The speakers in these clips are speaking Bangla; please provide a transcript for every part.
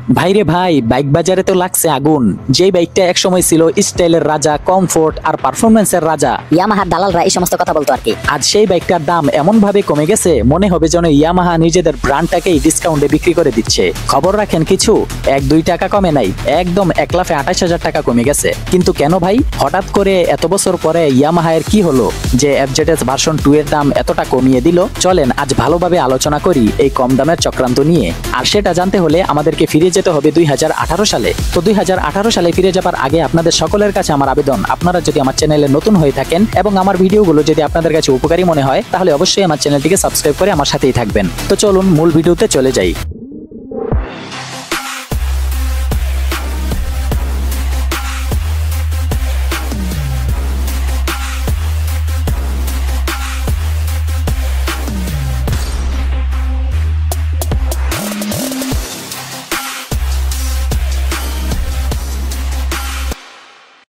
ভাইরে ভাই, বাইক বাজারে তো লাগছে আগুন। যে বাইকটা একসময় ছিল স্টাইলের রাজা, কমফোর্ট আর পারফরমেন্সের রাজা, ইয়ামাহার দালালরা এই সমস্ত কথা বলতো আর কি। আজ সেই বাইকটার দাম এমন ভাবে কমে গেছে, মনে হবে যেন ইয়ামাহা নিজেদের ব্র্যান্ডটাকেই ডিসকাউন্টে বিক্রি করে দিচ্ছে। খবর রাখেন কিছু 1-2 টাকা কমে নাই, একদম 1,28,000 টাকা কমে গেছে। কিন্তু কেন ভাই, হঠাৎ করে এত বছর পরে ইয়ামাহার কি হলো যে এফজেডএস ভার্সন 2 এর দাম এতটা কমিয়ে দিল? চলেন আজ ভালোভাবে আলোচনা করি এই কম দামের চক্রান্ত নিয়ে। আর সেটা জানতে হলে আমাদেরকে ফিরে যেতে হবে 2018 সালে। তো 2018 সালে ফিরে যাবার আগে আপনাদের সকলের কাছে আমার আবেদন, আপনারা যদি আমার চ্যানেলে নতুন হয়ে থাকেন এবং আমার ভিডিওগুলো যদি আপনাদের কাছে উপকারী মনে হয়, তাহলে অবশ্যই আমার চ্যানেলটিকে সাবস্ক্রাইব করে আমার সাথেই থাকবেন। তো চলুন মূল ভিডিওতে চলে যাই।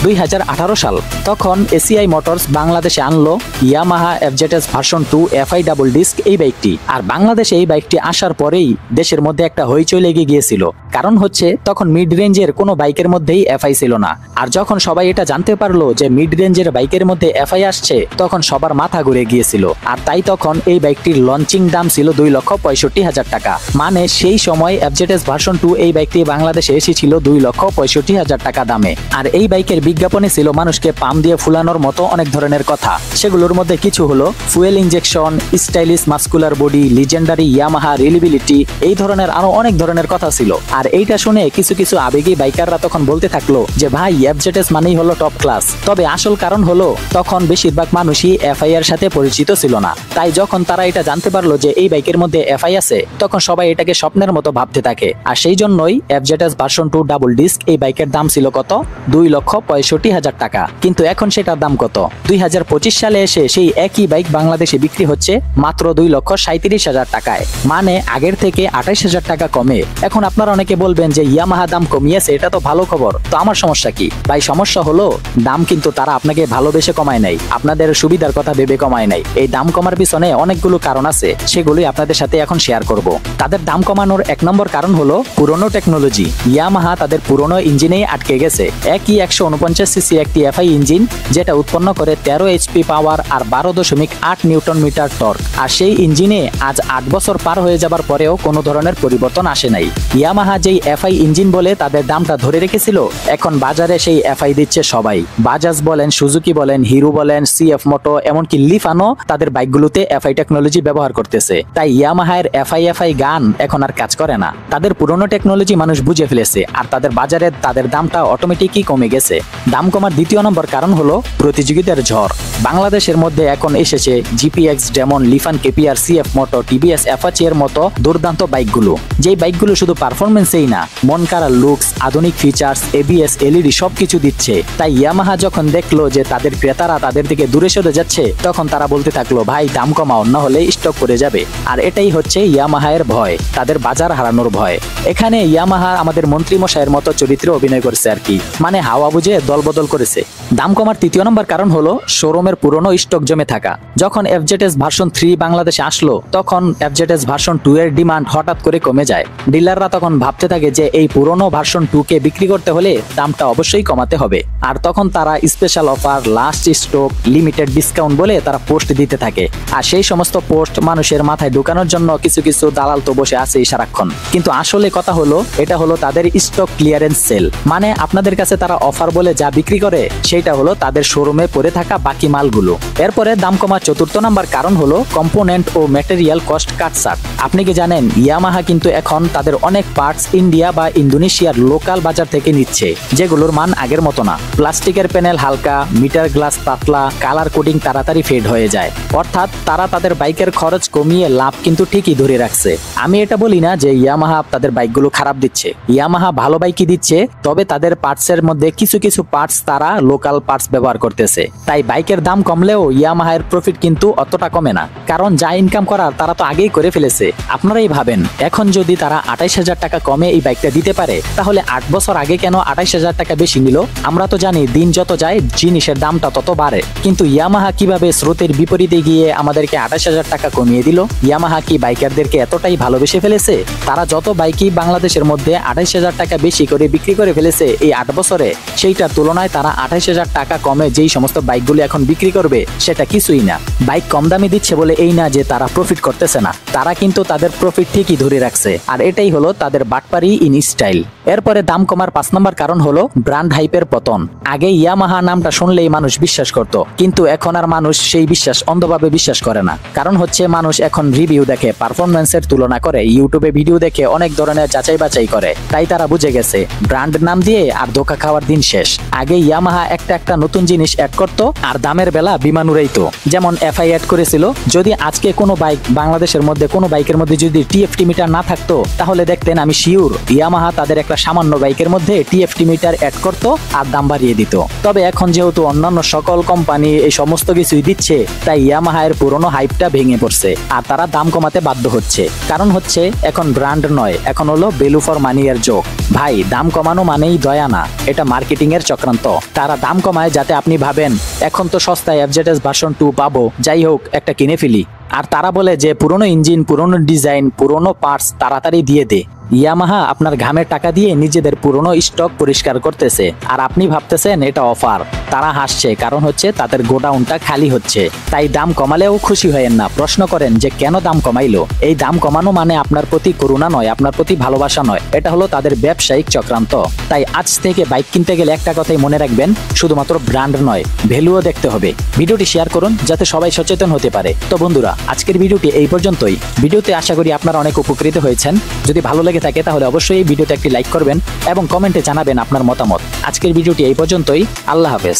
2018 সাল, তখন এসিআই মোটরস বাংলাদেশে আনলো Yamaha FZS version 2 FI double disc এই বাইকটি। আর বাংলাদেশে এই বাইকটি আসার পরেই দেশের মধ্যে একটা হইচই লেগে গিয়েছিল। কারণ হচ্ছে তখন মিড রেঞ্জের কোনো বাইকের মধ্যেই এফআই ছিল না। আর যখন সবাই এটা জানতে পারলো যে মিড রেঞ্জের বাইকের মধ্যে এফআই আসছে, তখন সবার মাথা ঘুরে গিয়েছিল। আর তাই তখন এই বাইকটির লঞ্চিং দাম ছিল 2,65,000 টাকা। মানে সেই সময় এফজেডএস ভার্সন 2 এই বাইকটি বাংলাদেশে এসেছিল 2,65,000 টাকা দামে। আর এই বাইকের বিজ্ঞাপনে ছিল মানুষকে পাম দিয়ে ফুলানোর মতো অনেক ধরনের কথা। সেগুলোর মধ্যে কিছু হলো fuel injection, stylish muscular body, legendary Yamaha reliability, এই ধরনের আরো অনেক ধরনের কথা ছিল। আর এইটা শুনে কিছু কিছু আবেগী বাইকাররা তখন বলতে থাকলো যে ভাই, এফজেডএস মানেই হলো টপ ক্লাস। তবে আসল কারণ হলো তখন বেশিরভাগ মানুষই এফআই এর সাথে পরিচিত ছিল না। তাই যখন তারা এটা জানতে পারলো যে এই বাইকের মধ্যে এফআই আছে, তখন সবাই এটাকে স্বপ্নের মতো ভাবতে থাকে। আর সেই জন্যই এফজেডএস ভার্সন 2 ডাবল ডিস্ক এই বাইকের দাম ছিল কত? 2,65,000 টাকা। কিন্তু এখন সেটার দাম কত? 2025 সালে এসে সেই একই বাইক বাংলাদেশে বিক্রি হচ্ছে মাত্র 2,37,000 টাকায়। মানে আগের থেকে 28,000 টাকা কমে। এখন আপনারা অনেকে বলবেন যে ইয়ামাহা দাম কমিয়েছে, এটা তো ভালো খবর। তো আমার সমস্যা কি ভাই? সমস্যা হলো দাম কিন্তু তারা আপনাকে ভালোবেসে কমায় নাই, আপনাদের সুবিধার কথা ভেবে কমায় নাই। এই দাম কমার পিছনে অনেকগুলো কারণ আছে, সেগুলোই আপনাদের সাথে এখন শেয়ার করব। তাদের দাম কমানোর 1 নম্বর কারণ হলো পুরনো টেকনোলজি। ইয়ামাহা তাদের পুরনো ইঞ্জিনেই আটকে গেছে। একই 149 সিসি একটি এফআই ইঞ্জিন, যেটা উৎপন্ন করে 13 এইচপি পাওয়ার আর 12.8 নিউটন মিটার টর্ক। আর সেই ইঞ্জিনে আজ 8 বছর পার হয়ে যাবার পরেও কোনো ধরনের পরিবর্তন আসে নাই। ইয়ামাহা যেই এফআই ইঞ্জিন বলে তাদের দামটা ধরে রেখেছিল, এখন বাজারে সেই এফআই দিচ্ছে সবাই। বাজাজ বলেন, সুজুকি বলেন, হিরো বলেন, সিএফ মোটো, এমনকি লিফানো তাদের বাইকগুলোতে এফআই টেকনোলজি ব্যবহার করতেছে। তাই ইয়ামাহার এফআই গান এখন আর কাজ করে না। তাদের পুরনো টেকনোলজি মানুষ বুঝে ফেলেছে, আর তাদের বাজারে তাদের দামটা অটোমেটিকই কমে গেছে। দাম কমার 2য় নম্বর কারণ হলো প্রতিযোগিতার ঝড়। বাংলাদেশের মধ্যে এখন এসেছে GPX, Demon, Lifan, KPR, CF Moto, TVS, Apache এর মতো দুর্দান্ত বাইকগুলো। যেই বাইকগুলো শুধু পারফরমেন্সেই না, মন কাড়া লুকস, আধুনিক ফিচার্স, এবিএস, এলইডি সবকিছু দিচ্ছে। তাই ইয়ামাহা যখন দেখলো যে তাদের ক্রেতারা তাদের দিকে দূরে সরে যাচ্ছে, তখন তারা বলতে থাকলো ভাই দাম কমাও, না হলে স্টক করে যাবে। আর এটাই হচ্ছে ইয়ামাহার ভয়, তাদের বাজার হারানোর ভয়। এখানে ইয়ামাহা আমাদের মন্ত্রী মশাইয়ের মতো চরিত্রে অভিনয় করছে আর কি, মানে হাওয়া বুঝে দলবদল করেছে। দাম কমার 3য় নম্বর কারণ হলো শোরুমের পুরনো স্টক জমে থাকা। যখন এফজেডএস ভার্সন 3 বাংলাদেশে আসলো, তখন এফজেডএস ভার্সন 2 এর ডিমান্ড হঠাৎ করে কমে যায়। ডিলাররা তখন ভাবতে থাকে যে এই পুরনো ভার্সন 2 কে বিক্রি করতে হলে দামটা অবশ্যই কমাতে হবে। আর তখন তারা special offer, last stock, limited discount বলে তারা পোস্ট দিতে থাকে। আর সেই সমস্ত পোস্ট মানুষের মাথায় ঢোকানোর জন্য কিছু কিছু দালাল তো বসে আছে সারাক্ষণ। কিন্তু আসলে কথা হলো এটা হলো তাদের স্টক ক্লিয়ারেন্স সেল। মানে আপনাদের কাছে তারা অফার বলে যা বিক্রি করে, সেটা হলো তাদের শোরুমে পড়ে থাকা বাকি মালগুলো। এরপরে দাম কমার 4র্থ নাম্বার কারণ হলো কম্পোনেন্ট ও ম্যাটেরিয়াল কস্ট কাটছাট। আপনি কি জানেন ইয়ামাহা কিন্তু এখন তাদের অনেক পার্টস ইন্ডিয়া বা ইন্দোনেশিয়ার লোকাল বাজার থেকে নিচ্ছে, যেগুলোর মান আগের মতো না। প্লাস্টিকের প্যানেল হালকা, মিটার গ্লাস পাতলা, কালার কোডিং তাড়াতাড়ি ফেড হয়ে যায়। অর্থাৎ তারা তাদের বাইকের খরচ কমিয়ে লাভ কিন্তু ঠিকই ধরে রাখছে। আমি এটা বলি না যে ইয়ামাহা তাদের বাইকগুলো খারাপ দিচ্ছে, ইয়ামাহা ভালো বাইকই দিচ্ছে। তবে তাদের পার্টসের মধ্যে কিছু কিছু পার্টস তারা লোকাল পার্টস ব্যবহার করতেছে। তাই বাইকের দাম কমলেও ইয়ামাহার প্রফিট কিন্তু অতটা কমে না, কারণ যা ইনকাম করার তারা তো আগেই করে ফেলেছে। আপনারাই ভাবেন, এখন যদি তারা 28,000 টাকা কমে এই বাইকটা দিতে পারে, তাহলে 8 বছর আগে কেন 28,000 টাকা বেশি নিল? আমরা তো জানি দিন যত যায় জিনিসের দামটা তত বাড়ে, কিন্তু ইয়ামাহা কিভাবে স্রোতের বিপরীতে গিয়ে আমাদেরকে 28,000 টাকা কমিয়ে দিল? ইয়ামাহা কি বাইকারদেরকে এতটাই ভালোবেসে ফেলেছে? তারা যত বাইকই বাংলাদেশের মধ্যে 28,000 টাকা বেশি করে বিক্রি করে ফেলেছে এই 8 বছরে, সেইটার তুলনায় তারা 28,000 টাকা কমে যেই সমস্ত বাইকগুলো এখন বিক্রি করবে সেটা কিছুই না। বাইক কম দামে দিচ্ছে বলে এই না যে তারা প্রফিট করতেছে না, তারা কিন্তু তাদের প্রফিট ঠিকই ধরে রাখছে। আর এটাই হলো তাদের বাটপারি ইন স্টাইল। এরপরে দাম কমার 5 নম্বর কারণ হলো ব্র্যান্ড হাইপের পতন। আগে ইয়ামাহা নামটা শুনলেই মানুষ বিশ্বাস করত, কিন্তু এখন আর মানুষ সেই বিশ্বাস অন্ধভাবে বিশ্বাস করে না। কারণ হচ্ছে মানুষ এখন রিভিউ দেখে, পারফরম্যান্সের তুলনা করে, ইউটিউবে ভিডিও দেখে অনেক ধরনের যাচাই বাছাই করে। তাই তারা বুঝে গেছে ব্র্যান্ড নাম দিয়ে আর ধোকা খাওয়ার দিন শেষ। আগে ইয়ামাহা একটা নতুন জিনিস অ্যাড করতো আর দামের বেলা বিমান উড়াইতো। যেমন এফআই অ্যাড করেছিল। যদি আজকে কোনো বাইক বাংলাদেশের মধ্যে কোনো বাইকের মধ্যে যদি টিএফটি মিটার না থাকতো, তাহলে দেখতেন আমি শিওর ইয়ামাহা তাদের একটা সামান্য বাইকের মধ্যে টিএফটি মিটার অ্যাড করতো আর দাম বাড়িয়ে দিত। তবে এখন যেহেতু অন্যান্য সকল কোম্পানি এই সমস্ত কিছুই দিচ্ছে, তাই ইয়ামাহা এর পুরনো হাইপটা ভেঙে পড়ছে আর তারা দাম কমাতে বাধ্য হচ্ছে। কারণ হচ্ছে এখন ব্র্যান্ড নয়, এখন হলো ভ্যালু ফর মানি এর যোগ। ভাই, দাম কমানো মানেই দয়া না, এটা মার্কেটিং এর চক্রান্ত। তারা দাম কমায় যাতে আপনি ভাবেন এখন তো সস্তায় এফজেডএস ভার্সন 2 পাবো, যাই হোক একটা কিনে ফেলি। আর তারা বলে যে পুরনো ইঞ্জিন, পুরনো ডিজাইন, পুরনো পার্টস তাড়াতাড়ি দিয়ে দে। ইয়ামাহা আপনার ঘামের টাকা দিয়ে নিজেদের পুরনো স্টক পরিষ্কার করতেছে আর আপনি ভাবতেছেন এটা অফার। তারা হাসছে, কারণ হচ্ছে তাদের গোডাউনটা খালি হচ্ছে। তাই দাম কমালেও খুশি হয়েন না, প্রশ্ন করেন যে কেন দাম কমাইলো। এই দাম কমানো মানে আপনার প্রতি করুণা নয়, আপনার প্রতি ভালোবাসা নয়, এটা হলো তাদের ব্যবসায়িক চক্রান্ত। তাই আজ থেকে বাইক কিনতে গেলে একটা কথাই মনে রাখবেন, শুধুমাত্র ব্র্যান্ড নয়, ভ্যালুও দেখতে হবে। ভিডিওটি শেয়ার করুন যাতে সবাই সচেতন হতে পারে। তো বন্ধুরা, আজকের ভিডিওটি এই পর্যন্তই। ভিডিওতে আশা করি আপনারা অনেক উপকৃত হয়েছেন। যদি ভালো লেগে থাকে তাহলে অবশ্যই এই ভিডিওতে একটি লাইক করবেন এবং কমেন্টে জানাবেন আপনার মতামত। আজকের ভিডিওটি এই পর্যন্তই। আল্লাহ হাফেজ।